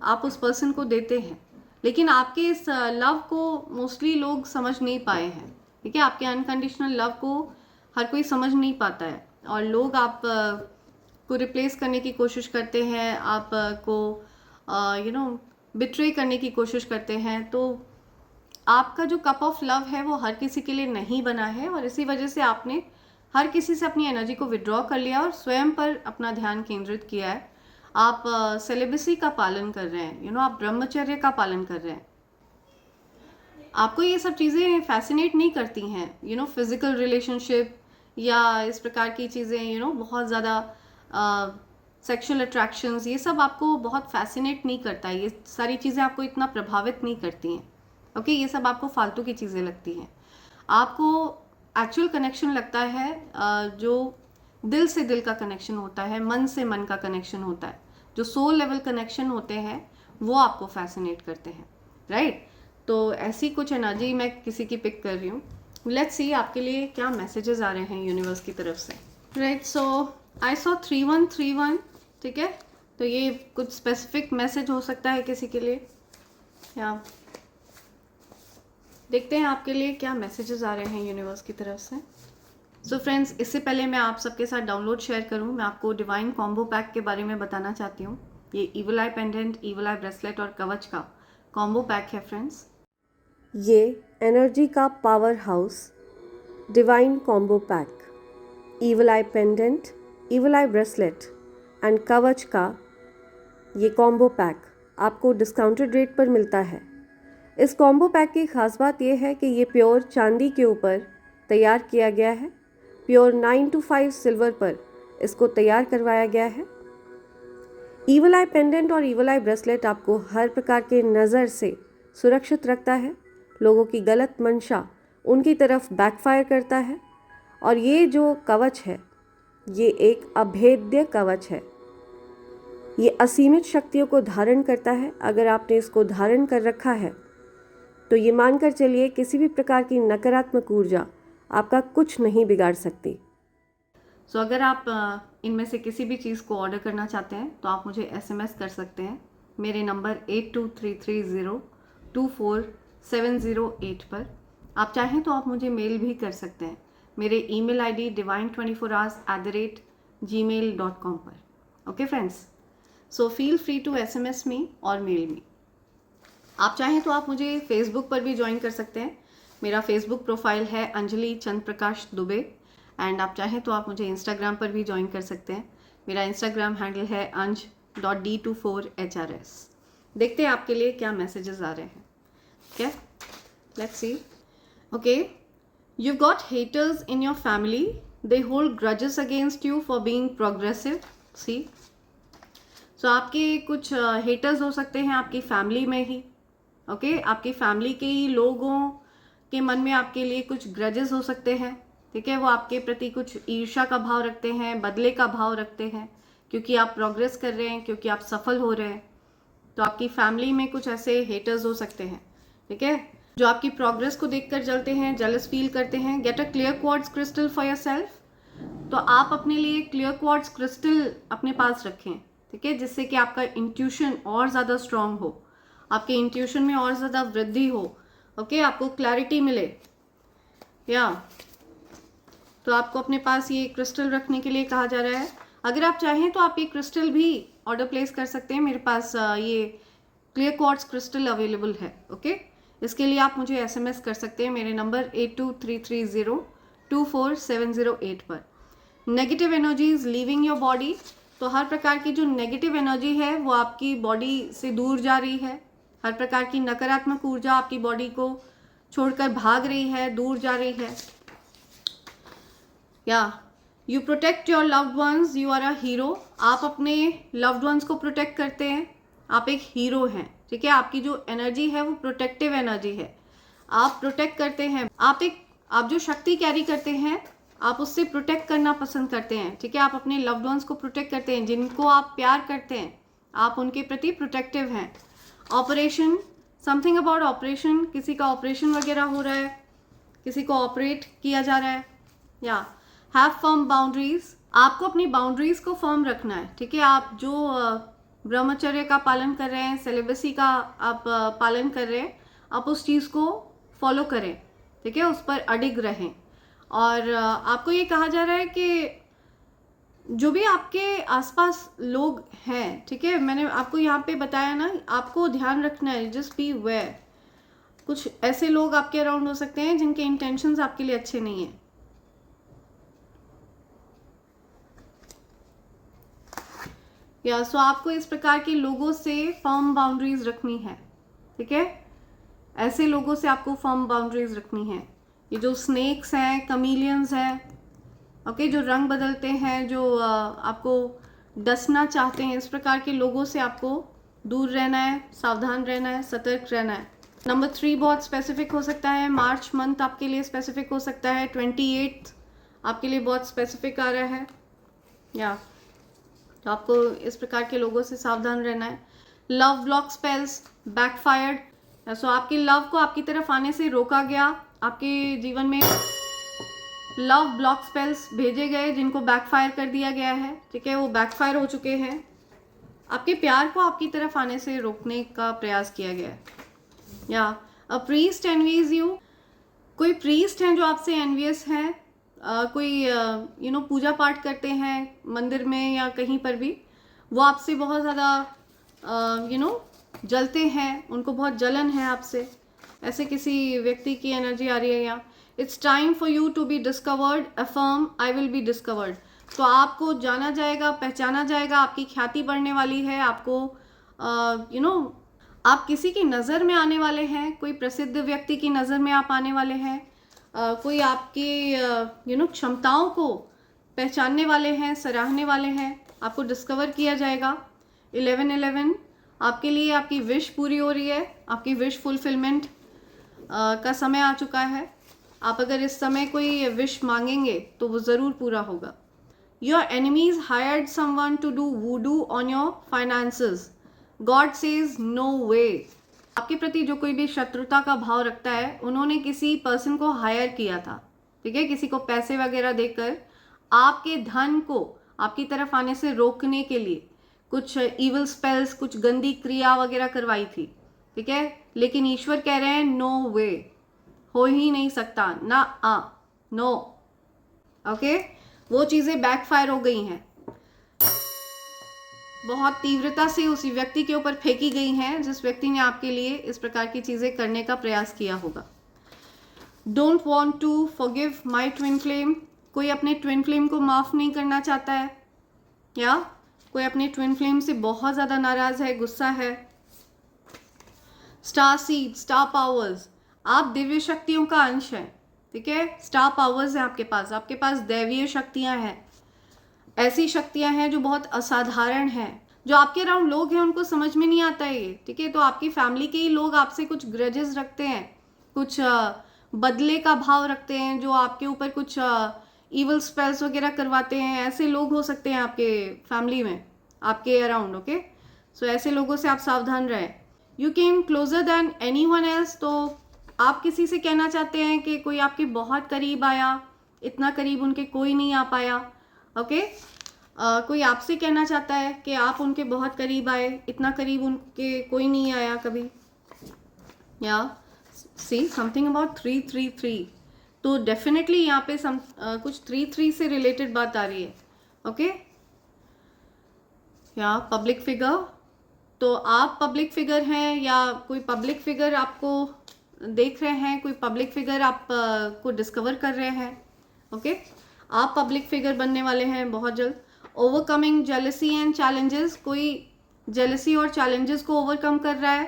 आप उस पर्सन को देते हैं, लेकिन आपके इस लव को मोस्टली लोग समझ नहीं पाए हैं, ठीक है, आपके अनकंडीशनल लव को हर कोई समझ नहीं पाता है, और लोग आप को रिप्लेस करने की कोशिश करते हैं, आपको बिट्रे करने की कोशिश करते हैं। तो आपका जो कप ऑफ लव है वो हर किसी के लिए नहीं बना है, और इसी वजह से आपने हर किसी से अपनी एनर्जी को विड्रॉ कर लिया और स्वयं पर अपना ध्यान केंद्रित किया है। आप सेलिबेसी का पालन कर रहे हैं, आप ब्रह्मचर्य का पालन कर रहे हैं। आपको ये सब चीज़ें फैसिनेट नहीं करती हैं, फिजिकल रिलेशनशिप या इस प्रकार की चीज़ें बहुत ज़्यादा सेक्सुअल अट्रैक्शंस, ये सब आपको बहुत फैसिनेट नहीं करता है, ये सारी चीज़ें आपको इतना प्रभावित नहीं करती हैं। ओके, ये सब आपको फालतू की चीज़ें लगती हैं। आपको एक्चुअल कनेक्शन लगता है जो दिल से दिल का कनेक्शन होता है, मन से मन का कनेक्शन होता है, जो सोल लेवल कनेक्शन होते हैं वो आपको फैसिनेट करते हैं, राइट? तो ऐसी कुछ एनर्जी मैं किसी की पिक कर रही हूँ। लेट्स सी आपके लिए क्या मैसेजेस आ रहे हैं यूनिवर्स की तरफ से, राइट? सो आई सॉ 3131, ठीक है? तो ये कुछ स्पेसिफिक मैसेज हो सकता है किसी के लिए, या देखते हैं आपके लिए क्या मैसेजेस आ रहे हैं यूनिवर्स की तरफ से। सो फ्रेंड्स, इससे पहले मैं आप सबके साथ डाउनलोड शेयर करूं, मैं आपको डिवाइन कॉम्बो पैक के बारे में बताना चाहती हूँ। ये इविल आई पेंडेंट, इविल आई ब्रेसलेट और कवच का कॉम्बो पैक है फ्रेंड्स। ये एनर्जी का power house divine combo pack, evil I pendant, evil I bracelet and कवच का ये कॉम्बो पैक आपको डिस्काउंटेड रेट पर मिलता है। इस कॉम्बो पैक की ख़ास बात यह है कि ये प्योर चांदी के ऊपर तैयार किया गया है, प्योर 925 सिल्वर पर इसको तैयार करवाया गया है। इविल आई पेंडेंट और इविल आई ब्रेसलेट आपको हर प्रकार के नज़र से सुरक्षित रखता है, लोगों की गलत मंशा उनकी तरफ बैकफायर करता है। और ये जो कवच है ये एक अभेद्य कवच है, ये असीमित शक्तियों को धारण करता है। अगर आपने इसको धारण कर रखा है तो ये मानकर चलिए किसी भी प्रकार की नकारात्मक ऊर्जा आपका कुछ नहीं बिगाड़ सकती। सो अगर आप इनमें से किसी भी चीज़ को ऑर्डर करना चाहते हैं तो आप मुझे SMS कर सकते हैं मेरे नंबर 8233024708 पर। आप चाहें तो आप मुझे मेल भी कर सकते हैं मेरे ईमेल ID divine24hours@gmail.com पर। Okay friends, so feel free to SMS me और मेल मी। आप चाहें तो आप मुझे फेसबुक पर भी ज्वाइन कर सकते हैं। मेरा फेसबुक प्रोफाइल है अंजलि चंद प्रकाश दुबे, एंड आप चाहें तो आप मुझे इंस्टाग्राम पर भी ज्वाइन कर सकते हैं। मेरा इंस्टाग्राम हैंडल है anj.d24hrs। देखते हैं आपके लिए क्या मैसेजेस आ रहे हैं। Okay, let's see. Okay, you got haters in your family, they hold grudges against you for being progressive. See, so आपके कुछ हेटर्स हो सकते हैं आपकी फैमिली में ही। ओके, आपकी फैमिली के ही लोगों के मन में आपके लिए कुछ ग्रजेस हो सकते हैं, ठीक है? वो आपके प्रति कुछ ईर्ष्या का भाव रखते हैं, बदले का भाव रखते हैं, क्योंकि आप प्रोग्रेस कर रहे हैं, क्योंकि आप सफल हो रहे हैं। तो आपकी फैमिली में कुछ ऐसे हेटर्स हो सकते हैं, ठीक है, जो आपकी प्रोग्रेस को देखकर जलते हैं, जेलस फील करते हैं। Get a clear quartz crystal for yourself. तो आप अपने लिए क्लियर क्वार्ट्ज क्रिस्टल अपने पास रखें, ठीक है, जिससे कि आपका इंट्यूशन और ज़्यादा स्ट्रांग हो, आपके इंट्यूशन में और ज़्यादा वृद्धि हो। ओके, आपको क्लैरिटी मिले। या तो आपको अपने पास ये क्रिस्टल रखने के लिए कहा जा रहा है। अगर आप चाहें तो आप ये क्रिस्टल भी ऑर्डर प्लेस कर सकते हैं। मेरे पास ये क्लियर क्वार्ट्ज क्रिस्टल अवेलेबल है। ओके, इसके लिए आप मुझे SMS कर सकते हैं मेरे नंबर 8233024708 पर। Negative energies leaving your body. तो हर प्रकार की जो नेगेटिव एनर्जी है वो आपकी बॉडी से दूर जा रही है। हर प्रकार की नकारात्मक ऊर्जा आपकी बॉडी को छोड़कर भाग रही है, दूर जा रही है। या you protect your loved ones, you are a hero. आप अपने लव्ड वंस को प्रोटेक्ट करते हैं, आप एक हीरो हैं, ठीक है? आपकी जो एनर्जी है वो प्रोटेक्टिव एनर्जी है, आप प्रोटेक्ट करते हैं। आप जो शक्ति कैरी करते हैं आप उससे प्रोटेक्ट करना पसंद करते हैं, ठीक है? आप अपने लव्ड वंस को प्रोटेक्ट करते हैं, जिनको आप प्यार करते हैं आप उनके प्रति प्रोटेक्टिव हैं। ऑपरेशन, समथिंग अबाउट ऑपरेशन, किसी का ऑपरेशन वगैरह हो रहा है, किसी को ऑपरेट किया जा रहा है। या हैव फर्म बाउंड्रीज। आपको अपनी बाउंड्रीज को फर्म रखना है, ठीक है? आप जो ब्रह्मचर्य का पालन कर रहे हैं, सेलिबेसी का आप पालन कर रहे हैं, आप उस चीज़ को फॉलो करें, ठीक है? उस पर अडिग रहें। और आपको ये कहा जा रहा है कि जो भी आपके आसपास लोग हैं, ठीक है, मैंने आपको यहाँ पे बताया ना, आपको ध्यान रखना है, जस्ट बी अवेयर। कुछ ऐसे लोग आपके अराउंड हो सकते हैं जिनके इंटेंशंस आपके लिए अच्छे नहीं हैं। या सो आपको इस प्रकार के लोगों से फर्म बाउंड्रीज रखनी है, ठीक है? ऐसे लोगों से आपको फर्म बाउंड्रीज रखनी है। ये जो स्नेक्स हैं, कमीलियंस हैं, ओके, जो रंग बदलते हैं, जो आपको डसना चाहते हैं, इस प्रकार के लोगों से आपको दूर रहना है, सावधान रहना है, सतर्क रहना है। नंबर 3 बहुत स्पेसिफिक हो सकता है, मार्च मंथ आपके लिए स्पेसिफिक हो सकता है, 28 आपके लिए बहुत स्पेसिफिक आ रहा है, या तो आपको इस प्रकार के लोगों से सावधान रहना है। लव ब्लॉक स्पेल्स बैकफायर्ड, सो आपके लव को आपकी तरफ आने से रोका गया, आपके जीवन में लव ब्लॉक स्पेल्स भेजे गए जिनको बैकफायर कर दिया गया है, ठीक है, वो बैकफायर हो चुके हैं। आपके प्यार को आपकी तरफ आने से रोकने का प्रयास किया गया है। या अ प्रीस्ट एनवीज यू, कोई प्रीस्ट हैं जो आपसे एनवियस हैं, कोई पूजा पाठ करते हैं मंदिर में या कहीं पर भी, वो आपसे बहुत ज़्यादा जलते हैं, उनको बहुत जलन है आपसे, ऐसे किसी व्यक्ति की एनर्जी आ रही है। या it's time for you to be discovered, affirm I will be discovered, तो आपको जाना जाएगा, पहचाना जाएगा, आपकी ख्याति बढ़ने वाली है, आपको आप किसी की नज़र में आने वाले हैं, कोई प्रसिद्ध व्यक्ति की नज़र में आप आने वाले हैं, कोई आपकी क्षमताओं को पहचानने वाले हैं, सराहने वाले हैं, आपको डिस्कवर किया जाएगा। 11/11 आपके लिए आपकी विश पूरी हो रही है, आपकी विश फुलफिलमेंट का समय आ चुका है। आप अगर इस समय कोई विश मांगेंगे तो वो ज़रूर पूरा होगा। Your enemies hired someone to do voodoo on your finances, God says no way, आपके प्रति जो कोई भी शत्रुता का भाव रखता है, उन्होंने किसी पर्सन को हायर किया था, ठीक है, किसी को पैसे वगैरह देकर आपके धन को आपकी तरफ आने से रोकने के लिए कुछ इविल स्पेल्स, कुछ गंदी क्रिया वगैरह करवाई थी, ठीक है, लेकिन ईश्वर कह रहे हैं नो वे, हो ही नहीं सकता, ना नो, ओके, वो चीज़ें बैकफायर हो गई हैं, बहुत तीव्रता से उसी व्यक्ति के ऊपर फेंकी गई हैं जिस व्यक्ति ने आपके लिए इस प्रकार की चीज़ें करने का प्रयास किया होगा। Don't want to forgive my twin flame, कोई अपने ट्विन फ्लेम को माफ़ नहीं करना चाहता है, या कोई अपने ट्विन फ्लेम से बहुत ज़्यादा नाराज़ है, गुस्सा है। स्टार सीड, स्टार पावर्स, आप दिव्य शक्तियों का अंश हैं, ठीक है, स्टार पावर्स हैं आपके पास दैवीय शक्तियाँ हैं, ऐसी शक्तियां हैं जो बहुत असाधारण हैं, जो आपके अराउंड लोग हैं उनको समझ में नहीं आता है ये, ठीक है, तो आपकी फैमिली के ही लोग आपसे कुछ ग्रजेस रखते हैं, कुछ बदले का भाव रखते हैं, जो आपके ऊपर कुछ इवल स्पेल्स वगैरह करवाते हैं, ऐसे लोग हो सकते हैं आपके फैमिली में, आपके अराउंड, ओके, सो ऐसे लोगों से आप सावधान रहें। You came closer than anyone else, तो आप किसी से कहना चाहते हैं कि कोई आपके बहुत करीब आया, इतना करीब उनके कोई नहीं आ पाया, ओके, कोई आपसे कहना चाहता है कि आप उनके बहुत करीब आए, इतना करीब उनके कोई नहीं आया कभी। या सी समथिंग अबाउट 333, तो डेफिनेटली यहाँ पे कुछ 3 से रिलेटेड बात आ रही है, ओके। या पब्लिक फिगर, तो आप पब्लिक फिगर हैं या कोई पब्लिक फिगर आपको देख रहे हैं, कोई पब्लिक फिगर आप को डिस्कवर कर रहे हैं, ओके, आप पब्लिक फिगर बनने वाले हैं बहुत जल्द। ओवरकमिंग जेलसी एंड चैलेंजेस, कोई जेलसी और चैलेंजेस को ओवरकम कर रहा है,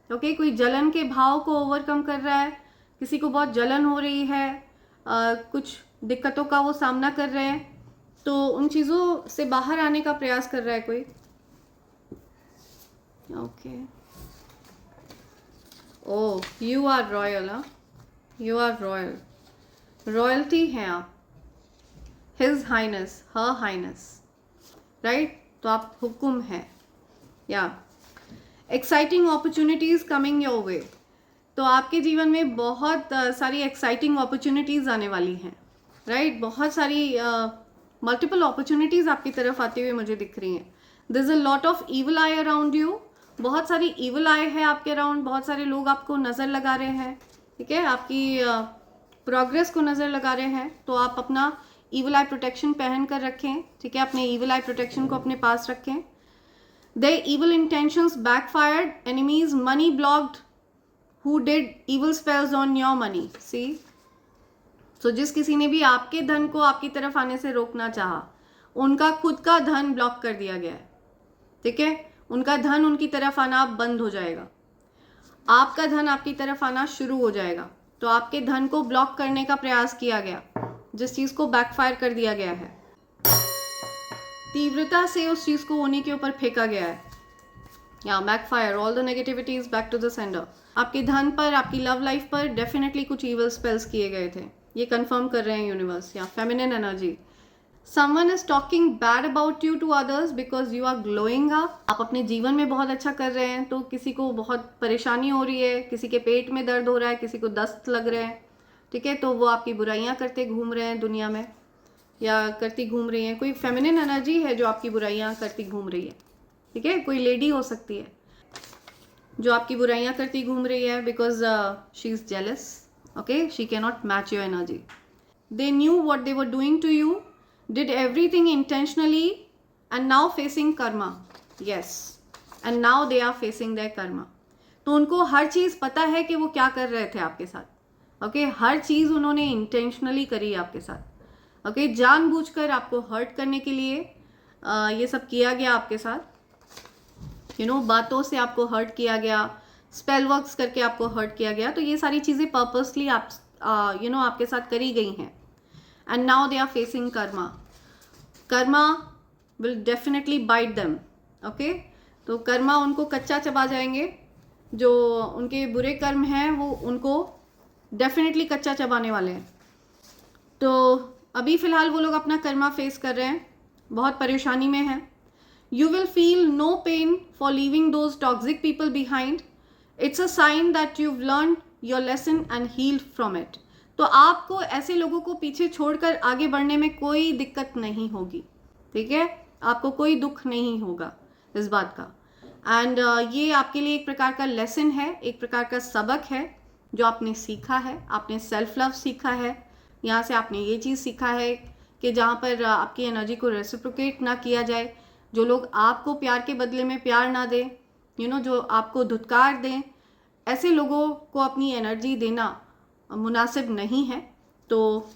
ओके, कोई जलन के भाव को ओवरकम कर रहा है, किसी को बहुत जलन हो रही है, कुछ दिक्कतों का वो सामना कर रहे हैं, तो उन चीज़ों से बाहर आने का प्रयास कर रहा है कोई, okay. Oh, you are royal, you are royal, royalty हैं आप, his highness, her highness, right, तो आप हुक्म हैं। या exciting opportunities coming your way, तो आपके जीवन में बहुत सारी एक्साइटिंग अपॉर्चुनिटीज़ आने वाली हैं, राइट, बहुत सारी मल्टीपल अपॉर्चुनिटीज़ आपकी तरफ आती हुई मुझे दिख रही हैं। This a lot of evil I around you, बहुत सारी ईवल आई है आपके अराउंड, बहुत सारे लोग आपको नज़र लगा रहे हैं, ठीक है, आपकी प्रोग्रेस को नज़र लगा रहे हैं, तो आप अपना ईवल आई प्रोटेक्शन पहन कर रखें, ठीक है, अपने ईवल आई प्रोटेक्शन को अपने पास रखें। Their evil intentions backfired, enemies money blocked who did evil spells on your money, see, so जिस किसी ने भी आपके धन को आपकी तरफ आने से रोकना चाहा, उनका खुद का धन ब्लॉक कर दिया गया है, ठीक है, उनका धन उनकी तरफ आना बंद हो जाएगा, आपका धन आपकी तरफ आना शुरू हो जाएगा, तो आपके धन को ब्लॉक करने का प्रयास किया गया, जिस चीज़ को बैकफायर कर दिया गया है। तीव्रता से उस चीज़ को उन्हीं के ऊपर फेंका गया है। या backfire, all the negativity is back to the sender. आपके धन पर, आपकी लव लाइफ पर डेफिनेटली कुछ इवल स्पेल्स किए गए थे, ये कंफर्म कर रहे हैं यूनिवर्स। या feminine energy, someone is talking bad about you to others because you are glowing up. आप अपने जीवन में बहुत अच्छा कर रहे हैं तो किसी को बहुत परेशानी हो रही है, किसी के पेट में दर्द हो रहा है, किसी को दस्त लग रहे हैं, ठीक है, तो वो आपकी बुराइयां करते घूम रहे हैं दुनिया में या करती घूम रही हैं। कोई फेमिनिन एनर्जी है जो आपकी बुराइयां करती घूम रही है, ठीक है, कोई लेडी हो सकती है जो आपकी बुराइयां करती घूम रही है because she is jealous, okay, she can not match your energy. They knew what they were doing to you, did everything intentionally and now facing karma, yes, and now they are facing their karma। तो उनको हर चीज़ पता है कि वो क्या कर रहे थे आपके साथ, ओके, हर चीज़ उन्होंने इंटेंशनली करी आपके साथ, ओके, जानबूझकर आपको हर्ट करने के लिए ये सब किया गया आपके साथ, यू नो, बातों से आपको हर्ट किया गया, स्पेल वर्क्स करके आपको हर्ट किया गया। तो ये सारी चीज़ें पर्पसली आप यू नो आपके साथ करी गई हैं। And now they are facing karma. Karma will definitely bite them. Okay? तो कर्मा उनको कच्चा चबा जाएंगे, जो उनके बुरे कर्म हैं वो उनको डेफिनेटली कच्चा चबाने वाले हैं। तो अभी फ़िलहाल वो लोग अपना कर्मा फेस कर रहे हैं, बहुत परेशानी में हैं। You will feel no pain for leaving those toxic people behind. It's a sign that you've learned your lesson and healed from it. तो आपको ऐसे लोगों को पीछे छोड़कर आगे बढ़ने में कोई दिक्कत नहीं होगी, ठीक है, आपको कोई दुख नहीं होगा इस बात का। एंड ये आपके लिए एक प्रकार का लेसन है, एक प्रकार का सबक है जो आपने सीखा है। आपने सेल्फ लव सीखा है, यहाँ से आपने ये चीज़ सीखा है कि जहाँ पर आपकी एनर्जी को रेसिप्रोकेट ना किया जाए, जो लोग आपको प्यार के बदले में प्यार ना दें, यू नो, जो आपको धुतकार दें, ऐसे लोगों को अपनी एनर्जी देना मुनासिब नहीं है। तो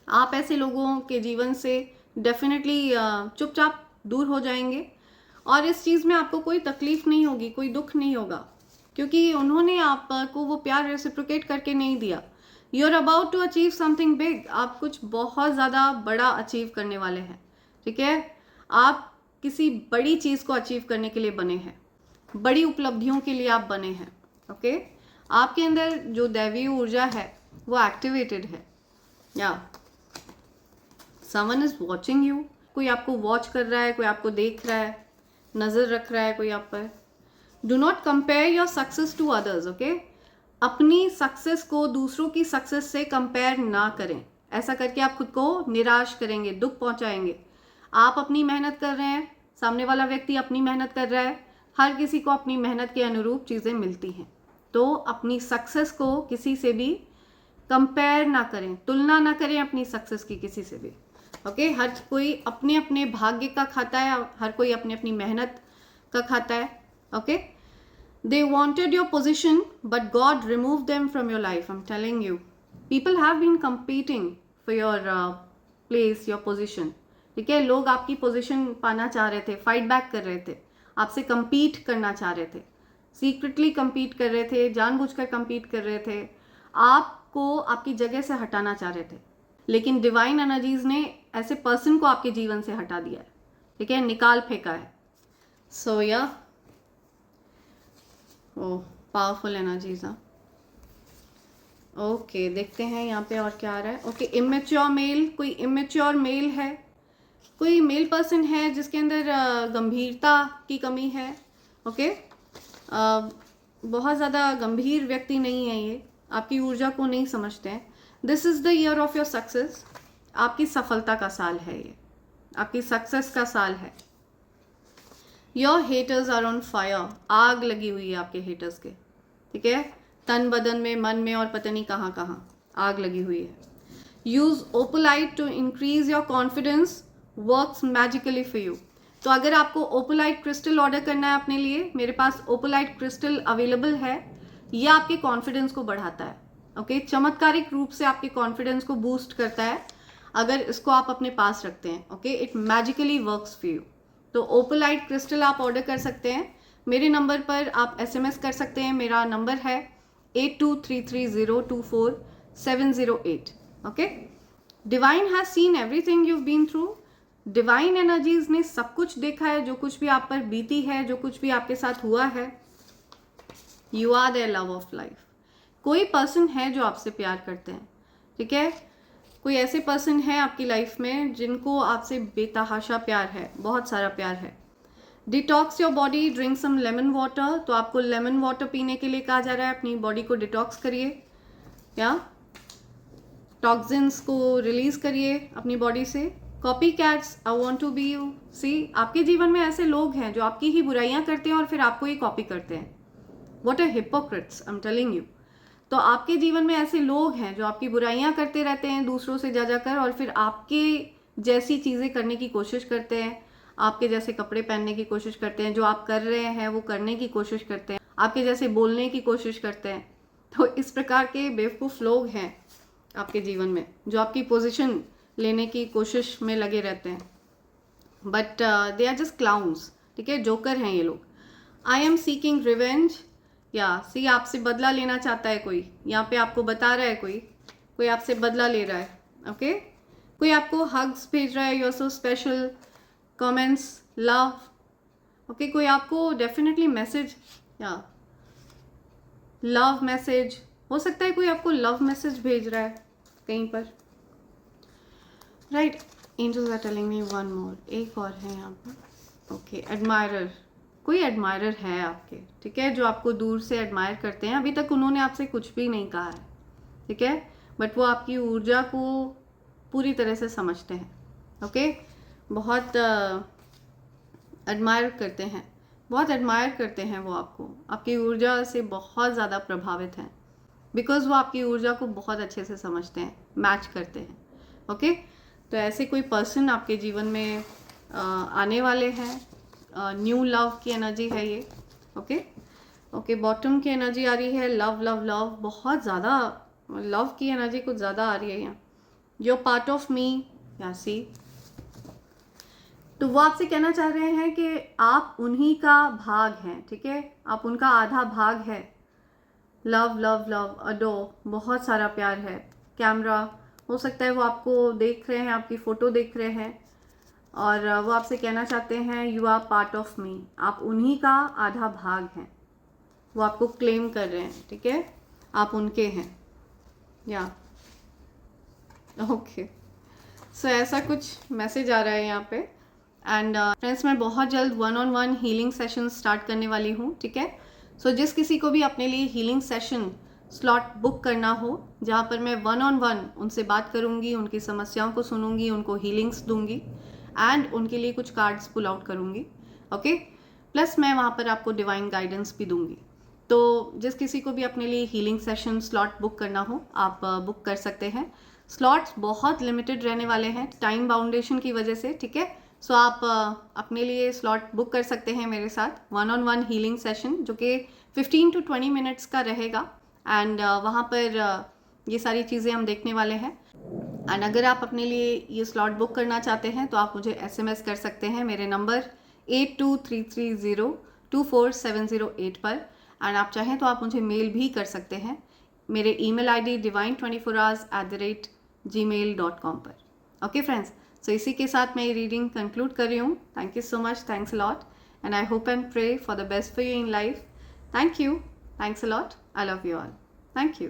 आप ऐसे लोगों के जीवन से डेफिनेटली चुपचाप दूर हो जाएंगे और इस चीज़ में आपको कोई तकलीफ नहीं होगी, कोई दुख नहीं होगा, क्योंकि उन्होंने आपको वो प्यार रेसिप्रोकेट करके नहीं दिया। You are about to achieve something big, आप कुछ बहुत ज़्यादा बड़ा अचीव करने वाले हैं, ठीक है, आप किसी बड़ी चीज़ को अचीव करने के लिए बने हैं, बड़ी उपलब्धियों के लिए आप बने हैं, ओके। आपके अंदर जो दैवीय ऊर्जा है वो एक्टिवेटेड है। या समवन इज वॉचिंग यू, कोई आपको वॉच कर रहा है, कोई आपको देख रहा है, नज़र रख रहा है कोई आप पर। Do not compare your success to others, okay. अपनी सक्सेस को दूसरों की सक्सेस से कंपेयर ना करें, ऐसा करके आप खुद को निराश करेंगे, दुख पहुंचाएंगे। आप अपनी मेहनत कर रहे हैं, सामने वाला व्यक्ति अपनी मेहनत कर रहा है, हर किसी को अपनी मेहनत के अनुरूप चीज़ें मिलती हैं। तो अपनी सक्सेस को किसी से भी कंपेयर ना करें, तुलना ना करें अपनी सक्सेस की किसी से भी, ओके। हर कोई अपने अपने भाग्य का खाता है, हर कोई अपनी अपनी मेहनत का खाता है, okay. They wanted your position but God remove them from your life. I am telling you, people have been competing for your place, your position, ठीक है। लोग आपकी पोजिशन पाना चाह रहे थे, फाइट बैक कर रहे थे, आपसे कम्पीट करना चाह रहे थे, सीक्रेटली कम्पीट कर रहे थे, जानबूझकर कम्पीट कर रहे थे, आपको आपकी जगह से हटाना चाह रहे थे, लेकिन डिवाइन एनर्जीज ने ऐसे पर्सन को आपके जीवन से हटा दिया है, ठीक है, निकाल फेंका है। सो या ओह, पावरफुल एनर्जीज। हाँ, ओके, देखते हैं यहाँ पे और क्या आ रहा है। ओके, इमेच्योर मेल, कोई इमेच्योर मेल है, कोई मेल पर्सन है जिसके अंदर गंभीरता की कमी है, ओके। बहुत ज़्यादा गंभीर व्यक्ति नहीं है ये, आपकी ऊर्जा को नहीं समझते हैं। This is the year of your success, आपकी सफलता का साल है ये, आपकी सक्सेस का साल है। Your haters are on fire, आग लगी हुई है आपके हेटर्स के, ठीक है, तन बदन में, मन में और पता नहीं कहाँ कहाँ आग लगी हुई है। Use opalite to increase your confidence, works magically for you. तो अगर आपको ओपोलाइट क्रिस्टल ऑर्डर करना है अपने लिए, मेरे पास ओपोलाइट क्रिस्टल अवेलेबल है। यह आपके कॉन्फिडेंस को बढ़ाता है, ओके, चमत्कारिक रूप से आपके कॉन्फिडेंस को बूस्ट करता है अगर इसको आप अपने पास रखते हैं, okay. It magically works for you. तो ओपोलाइट क्रिस्टल आप ऑर्डर कर सकते हैं, मेरे नंबर पर आप SMS कर सकते हैं। मेरा नंबर है 8233024708, okay. Divine has seen everything you've been through, divine energies ने सब कुछ देखा है, जो कुछ भी आप पर बीती है, जो कुछ भी आपके साथ हुआ है। You are their love of life. कोई पर्सन है जो आपसे प्यार करते हैं, ठीक है। कोई ऐसे पर्सन है आपकी लाइफ में जिनको आपसे बेतहाशा प्यार है, बहुत सारा प्यार है। Detox your body, drink some lemon water. तो आपको लेमन वाटर पीने के लिए कहा जा रहा है, अपनी बॉडी को डिटॉक्स करिए, या टॉक्सिन्स को रिलीज करिए अपनी बॉडी से। Copy cats, I want to be you. See, आपके जीवन में ऐसे लोग हैं जो आपकी ही बुराइयां करते हैं और फिर आपको ही कॉपी करते हैं। What a Hippocrates, I am telling you. तो आपके जीवन में ऐसे लोग हैं जो आपकी बुराइयां करते रहते हैं दूसरों से जा जाकर, और फिर आपके जैसी चीज़ें करने की कोशिश करते हैं, आपके जैसे कपड़े पहनने की कोशिश करते हैं, जो आप कर रहे हैं वो करने की कोशिश करते हैं, आपके जैसे बोलने की कोशिश करते हैं। तो इस प्रकार के बेवकूफ़ लोग हैं आपके जीवन में जो आपकी पोजीशन लेने की कोशिश में लगे रहते हैं। But they are just clowns, ठीक है, जोकर हैं ये लोग। आई एम सीकिंग रिवेंज, या सी आपसे बदला लेना चाहता है कोई, यहाँ पे आपको बता रहा है कोई आपसे बदला ले रहा है, ओके। कोई आपको हग्स भेज रहा है, you are so special, comments, love, okay. कोई आपको डेफिनेटली मैसेज, या लव मैसेज हो सकता है, कोई आपको लव मैसेज भेज रहा है कहीं पर, right. Angels are telling me one more, एक और है यहाँ पर, ओके। एडमायरर, कोई एडमायरर है आपके, ठीक है, जो आपको दूर से एडमायर करते हैं। अभी तक उन्होंने आपसे कुछ भी नहीं कहा है, ठीक है, बट वो आपकी ऊर्जा को पूरी तरह से समझते हैं, ओके। बहुत एडमायर करते हैं, बहुत एडमायर करते हैं वो आपको, आपकी ऊर्जा से बहुत ज़्यादा प्रभावित हैं, बिकॉज वो आपकी ऊर्जा को बहुत अच्छे से समझते हैं, मैच करते हैं, ओके। तो ऐसे कोई पर्सन आपके जीवन में आने वाले हैं। न्यू लव की एनर्जी है ये, ओके ओके। बॉटम की एनर्जी आ रही है, लव लव लव, बहुत ज़्यादा लव की एनर्जी कुछ ज़्यादा आ रही है यहाँ। जो पार्ट ऑफ मी, या सी, तो वो आपसे कहना चाह रहे हैं कि आप उन्हीं का भाग हैं, ठीक है, आप उनका आधा भाग है। लव लव लव, अडो, बहुत सारा प्यार है। कैमरा, हो सकता है वो आपको देख रहे हैं, आपकी फ़ोटो देख रहे हैं, और वो आपसे कहना चाहते हैं you are part of me, आप उन्हीं का आधा भाग हैं। वो आपको क्लेम कर रहे हैं, ठीक है, आप उनके हैं, या ओके। सो ऐसा कुछ मैसेज आ रहा है यहाँ पे। एंड फ्रेंड्स, मैं बहुत जल्द 1-on-1 हीलिंग सेशन स्टार्ट करने वाली हूँ, ठीक है। सो जिस किसी को भी अपने लिए हीलिंग सेशन स्लॉट बुक करना हो, जहाँ पर मैं 1-on-1 उनसे बात करूँगी, उनकी समस्याओं को सुनूंगी, उनको हीलिंग्स दूंगी, एंड उनके लिए कुछ कार्ड्स पुल आउट करूँगी, ओके। प्लस मैं वहाँ पर आपको डिवाइन गाइडेंस भी दूंगी। तो जिस किसी को भी अपने लिए हीलिंग सेशन स्लॉट बुक करना हो, आप बुक कर सकते हैं। स्लॉट्स बहुत लिमिटेड रहने वाले हैं टाइम बाउंडेशन की वजह से, ठीक है। सो आप अपने लिए स्लॉट बुक कर सकते हैं मेरे साथ 1-on-1 हीलिंग सेशन, जो कि 15 to 20 मिनट्स का रहेगा। एंड वहाँ पर ये सारी चीज़ें हम देखने वाले हैं। एंड अगर आप अपने लिए ये स्लॉट बुक करना चाहते हैं तो आप मुझे SMS कर सकते हैं मेरे नंबर 8233024708 पर। एंड आप चाहें तो आप मुझे मेल भी कर सकते हैं मेरे ईमेल ID divine24hours@gmail.com पर, ओके फ्रेंड्स। सो इसी के साथ मैं ये रीडिंग कंक्लूड कर रही हूँ। Thank you so much, thanks a lot, and I hope and pray for the best for you in life. Thank you, thanks a lot, I love you all, thank you.